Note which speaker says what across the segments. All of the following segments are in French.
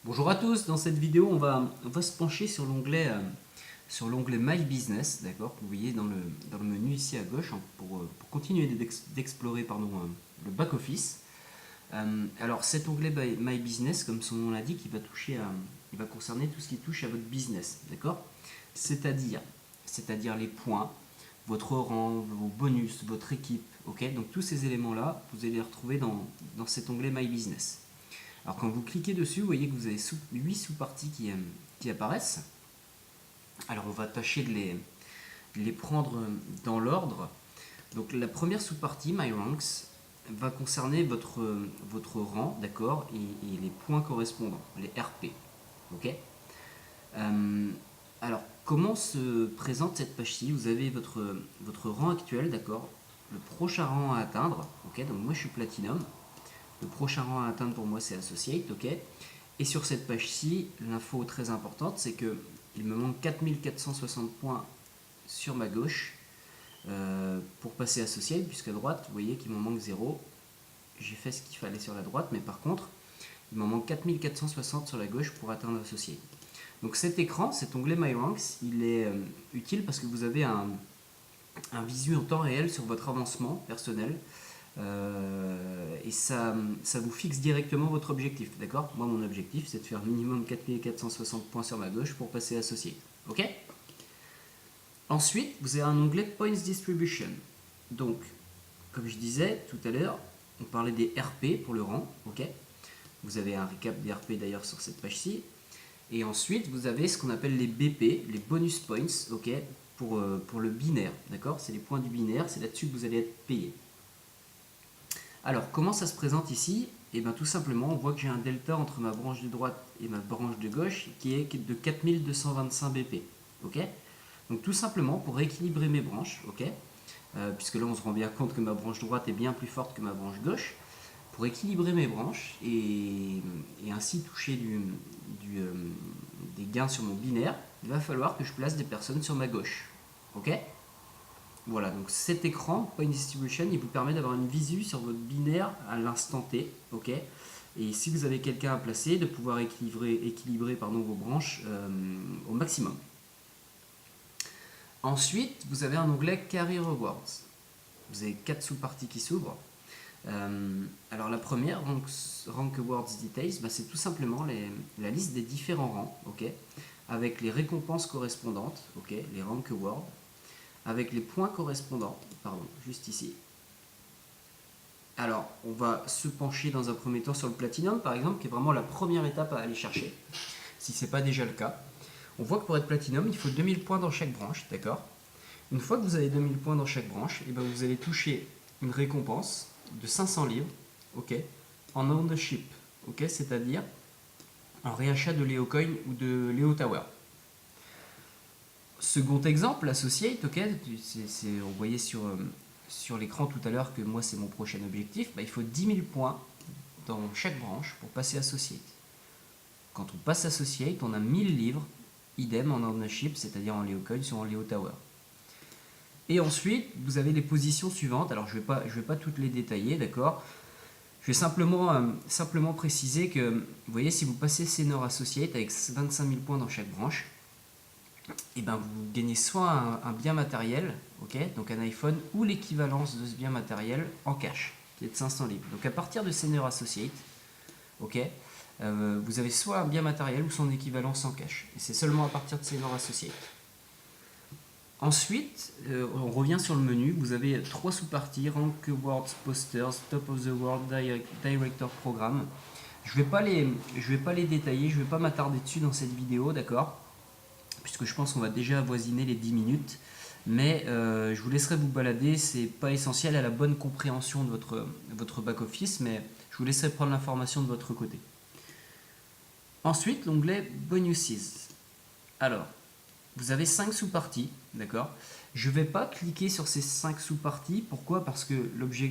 Speaker 1: Bonjour à tous, dans cette vidéo on va se pencher sur l'onglet My Business, d'accord, que vous voyez dans le menu ici à gauche, hein, pour continuer d'explorer le back-office. Alors cet onglet My Business, comme son nom l'indique, il va concerner tout ce qui touche à votre business, d'accord, c'est-à-dire les points, votre rang, vos bonus, votre équipe, ok, donc tous ces éléments-là, vous allez les retrouver dans cet onglet My Business. Alors quand vous cliquez dessus, vous voyez que vous avez 8 sous-parties qui apparaissent. Alors on va tâcher de les prendre dans l'ordre. Donc la première sous-partie, My Ranks, va concerner votre rang, d'accord, et les points correspondants, les RP. Ok. Alors comment se présente cette page-ci? Vous avez votre rang actuel, d'accord, le prochain rang à atteindre, ok, donc moi je suis Platinum. Le prochain rang à atteindre pour moi c'est Associate, ok. Et sur cette page-ci, l'info très importante, c'est que il me manque 4460 points sur ma gauche pour passer Associate, puisqu'à droite, vous voyez qu'il m'en manque 0. J'ai fait ce qu'il fallait sur la droite, mais par contre, il m'en manque 4460 sur la gauche pour atteindre Associate. Donc cet écran, cet onglet My Ranks, il est utile parce que vous avez un visu en temps réel sur votre avancement personnel. Et ça vous fixe directement votre objectif, d'accord? Moi, mon objectif, c'est de faire minimum 4460 points sur ma gauche pour passer associé. Ok. Ensuite, vous avez un onglet Points Distribution. Donc, comme je disais tout à l'heure, on parlait des RP pour le rang, ok? Vous avez un récap des RP d'ailleurs sur cette page-ci. Et ensuite, vous avez ce qu'on appelle les BP, les bonus points, ok? Pour le binaire, d'accord? C'est les points du binaire, c'est là-dessus que vous allez être payé. Alors, comment ça se présente ici? Et bien tout simplement, on voit que j'ai un delta entre ma branche de droite et ma branche de gauche qui est de 4225 BP. Ok. Donc tout simplement, pour équilibrer mes branches, ok, puisque là on se rend bien compte que ma branche droite est bien plus forte que ma branche gauche, pour équilibrer mes branches et ainsi toucher des gains sur mon binaire, il va falloir que je place des personnes sur ma gauche. Ok. Voilà, donc cet écran, Point Distribution, il vous permet d'avoir une visu sur votre binaire à l'instant T, ok. Et si vous avez quelqu'un à placer, de pouvoir équilibrer vos branches au maximum. Ensuite, vous avez un onglet Career Rewards. Vous avez 4 sous-parties qui s'ouvrent. Alors la première, Rank Awards Details, c'est tout simplement la liste des différents rangs, ok, avec les récompenses correspondantes, ok, les Rank Awards, avec les points correspondants, pardon, juste ici. Alors, on va se pencher dans un premier temps sur le Platinum, par exemple, qui est vraiment la première étape à aller chercher, si ce n'est pas déjà le cas. On voit que pour être Platinum, il faut 2000 points dans chaque branche, d'accord. Une fois que vous avez 2000 points dans chaque branche, et vous allez toucher une récompense de 500 livres, ok, en ownership, ok, c'est-à-dire en réachat de Leo Coin ou de Leo Tower. Second exemple, Associate, ok, on voyait sur l'écran tout à l'heure que moi c'est mon prochain objectif, il faut 10 000 points dans chaque branche pour passer Associate. Quand on passe Associate, on a 1000 livres, idem en ownership, c'est-à-dire en Leo Coin ou en Leo Tower. Et ensuite, vous avez les positions suivantes, alors je vais pas toutes les détailler, d'accord. Je vais simplement préciser que, vous voyez, si vous passez Senior Associate avec 25 000 points dans chaque branche, et vous gagnez soit un bien matériel, ok, donc un iPhone, ou l'équivalence de ce bien matériel en cash, qui est de 500 livres. Donc à partir de Senior Associate, ok, vous avez soit un bien matériel ou son équivalence en cash. Et c'est seulement à partir de Senior Associate. Ensuite, on revient sur le menu, vous avez 3 sous-parties, Rank Awards, Posters, Top of the World, Director Program. Je vais pas les détailler, je ne vais pas m'attarder dessus dans cette vidéo, d'accord, puisque je pense qu'on va déjà avoisiner les 10 minutes. Mais je vous laisserai vous balader, c'est pas essentiel à la bonne compréhension de votre back-office, mais je vous laisserai prendre l'information de votre côté. Ensuite, l'onglet Bonuses. Alors, vous avez 5 sous-parties, d'accord. Je ne vais pas cliquer sur ces 5 sous-parties. Pourquoi? Parce que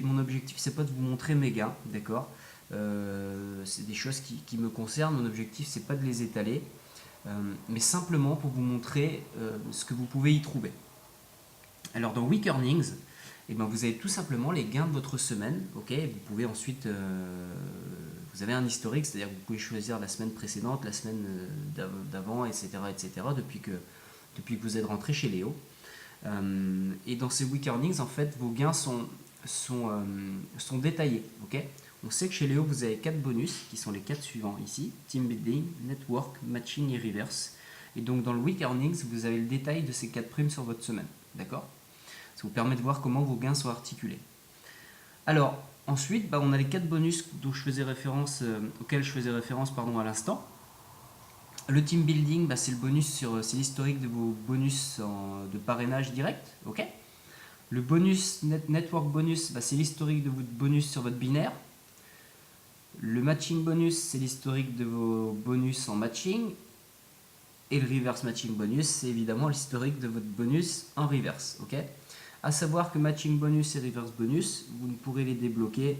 Speaker 1: mon objectif, c'est pas de vous montrer mes gains, d'accord. C'est des choses qui me concernent. Mon objectif, c'est pas de les étaler, mais simplement pour vous montrer ce que vous pouvez y trouver. Alors dans Week Earnings, vous avez tout simplement les gains de votre semaine, ok. Vous pouvez ensuite vous avez un historique, c'est-à-dire que vous pouvez choisir la semaine précédente, la semaine d'avant, etc., depuis que vous êtes rentré chez Léo. Et dans ces week earnings, en fait, vos gains sont détaillés. Okay, on sait que chez Léo, vous avez 4 bonus, qui sont les 4 suivants ici: Team Building, Network, Matching et Reverse. Et donc dans le week earnings, vous avez le détail de ces 4 primes sur votre semaine. D'accord? Ça vous permet de voir comment vos gains sont articulés. Alors, ensuite, on a les 4 bonus auxquels je faisais référence à l'instant. Le team building, c'est le bonus c'est l'historique de vos bonus de parrainage direct. Okay, le bonus network bonus, c'est l'historique de votre bonus sur votre binaire. Le matching bonus, c'est l'historique de vos bonus en matching. Et le reverse matching bonus, c'est évidemment l'historique de votre bonus en reverse. Okay, à savoir que matching bonus et reverse bonus, vous ne pourrez les débloquer.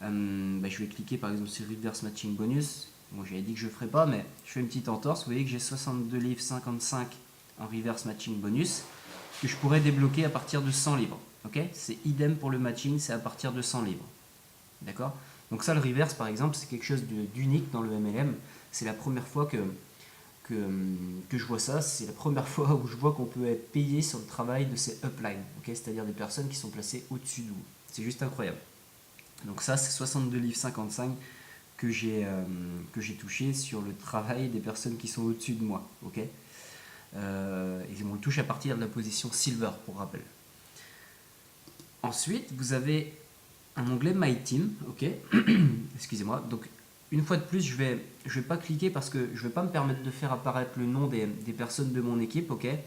Speaker 1: Je vais cliquer par exemple sur reverse matching bonus. Bon, j'avais dit que je ne ferais pas, mais je fais une petite entorse. Vous voyez que j'ai 62 livres 55 en reverse matching bonus que je pourrais débloquer à partir de 100 livres. Okay, c'est idem pour le matching, c'est à partir de 100 livres. D'accord? Donc ça, le reverse par exemple, c'est quelque chose d'unique dans le MLM. C'est la première fois que je vois ça. C'est la première fois où je vois qu'on peut être payé sur le travail de ces uplines. Okay, c'est-à-dire des personnes qui sont placées au-dessus de vous. C'est juste incroyable. Donc ça, c'est 62 livres 55 que j'ai touché sur le travail des personnes qui sont au-dessus de moi. Okay, et on le touche à partir de la position silver, pour rappel. Ensuite, vous avez un onglet My Team. Okay, excusez-moi. Donc, une fois de plus, je vais pas cliquer parce que je ne vais pas me permettre de faire apparaître le nom des personnes de mon équipe. Okay,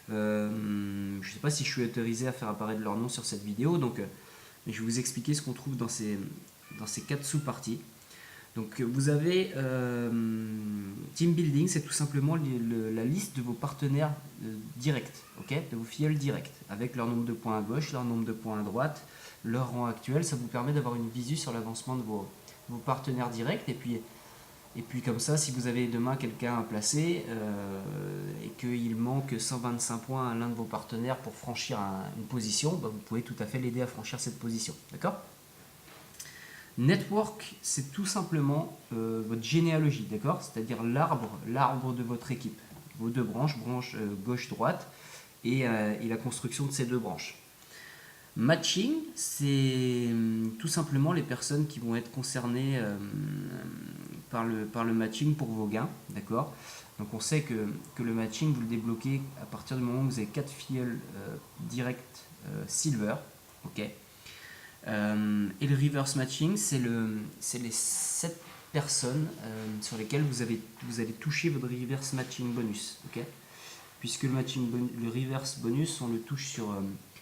Speaker 1: je ne sais pas si je suis autorisé à faire apparaître leur nom sur cette vidéo. Donc, mais je vais vous expliquer ce qu'on trouve dans ces 4 sous-parties. Donc vous avez Team Building, c'est tout simplement la liste de vos partenaires directs, okay, de vos filleuls directs, avec leur nombre de points à gauche, leur nombre de points à droite, leur rang actuel. Ça vous permet d'avoir une visu sur l'avancement de vos partenaires directs. Et puis comme ça, si vous avez demain quelqu'un à placer et qu'il manque 125 points à l'un de vos partenaires pour franchir une position, vous pouvez tout à fait l'aider à franchir cette position. D'accord ? Network, c'est tout simplement votre généalogie, d'accord? C'est-à-dire l'arbre de votre équipe, vos 2 branches, gauche-droite, et la construction de ces 2 branches. Matching, c'est tout simplement les personnes qui vont être concernées par le matching pour vos gains, d'accord? Donc on sait que le matching, vous le débloquez à partir du moment où vous avez 4 filleuls direct silver, ok? Et le reverse matching, c'est les 7 personnes sur lesquelles vous allez toucher votre reverse matching bonus. Okay, puisque le reverse bonus, on le touche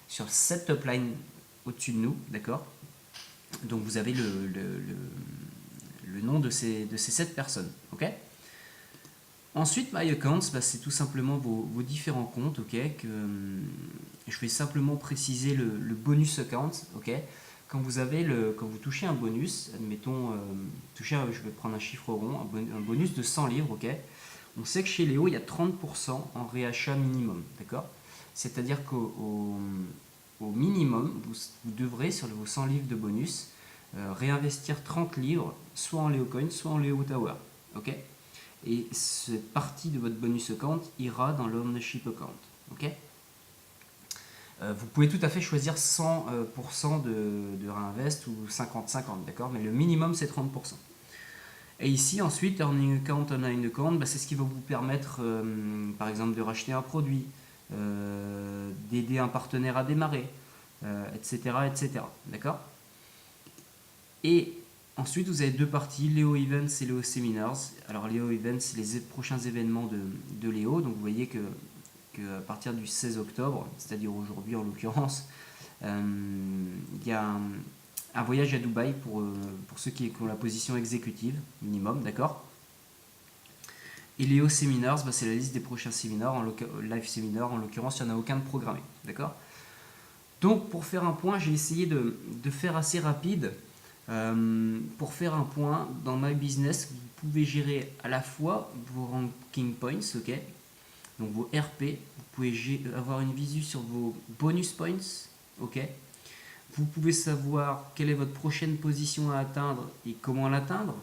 Speaker 1: sur 7 uplines au-dessus de nous. D'accord. Donc vous avez le nom de ces 7 personnes. Okay. Ensuite, My Accounts, c'est tout simplement vos différents comptes. Okay, je vais simplement préciser le bonus account. Okay. Quand vous touchez un bonus, admettons, je vais prendre un chiffre rond, un bonus de 100 livres, ok. On sait que chez Léo, il y a 30% en réachat minimum, d'accord. C'est-à-dire qu'au minimum, vous devrez, sur vos 100 livres de bonus, réinvestir 30 livres, soit en Léo Coin, soit en Léo Tower, ok. Et cette partie de votre bonus account ira dans l'ownership account, ok. Vous pouvez tout à fait choisir 100% de réinvest ou 50-50, d'accord? Mais le minimum, c'est 30%. Et ici, ensuite, Earning Account, Online Account, c'est ce qui va vous permettre, par exemple, de racheter un produit, d'aider un partenaire à démarrer, etc., etc. D'accord? Et ensuite, vous avez 2 parties, Léo Events et Léo Seminars. Alors, Léo Events, c'est les prochains événements de Léo. Donc, vous voyez qu'à partir du 16 octobre, c'est-à-dire aujourd'hui en l'occurrence, il y a un voyage à Dubaï pour ceux qui ont la position exécutive minimum, d'accord. Et Léo Seminars, c'est la liste des prochains séminaires, live séminaires, en l'occurrence il n'y en a aucun de programmé, d'accord. Donc pour faire un point, j'ai essayé de faire assez rapide. Pour faire un point, dans My Business, vous pouvez gérer à la fois vos ranking points, ok, donc vos RP, vous pouvez avoir une visu sur vos bonus points, ok. Vous pouvez savoir quelle est votre prochaine position à atteindre et comment l'atteindre.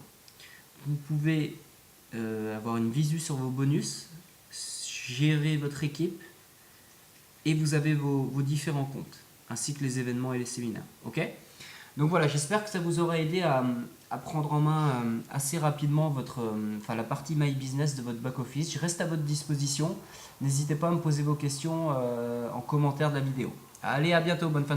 Speaker 1: vous pouvez avoir une visu sur vos bonus, gérer votre équipe et vous avez vos différents comptes ainsi que les événements et les séminaires. Ok? Donc voilà, j'espère que ça vous aura aidé à prendre en main assez rapidement la partie My Business de votre back-office. Je reste à votre disposition. N'hésitez pas à me poser vos questions en commentaire de la vidéo. Allez, à bientôt, bonne fin de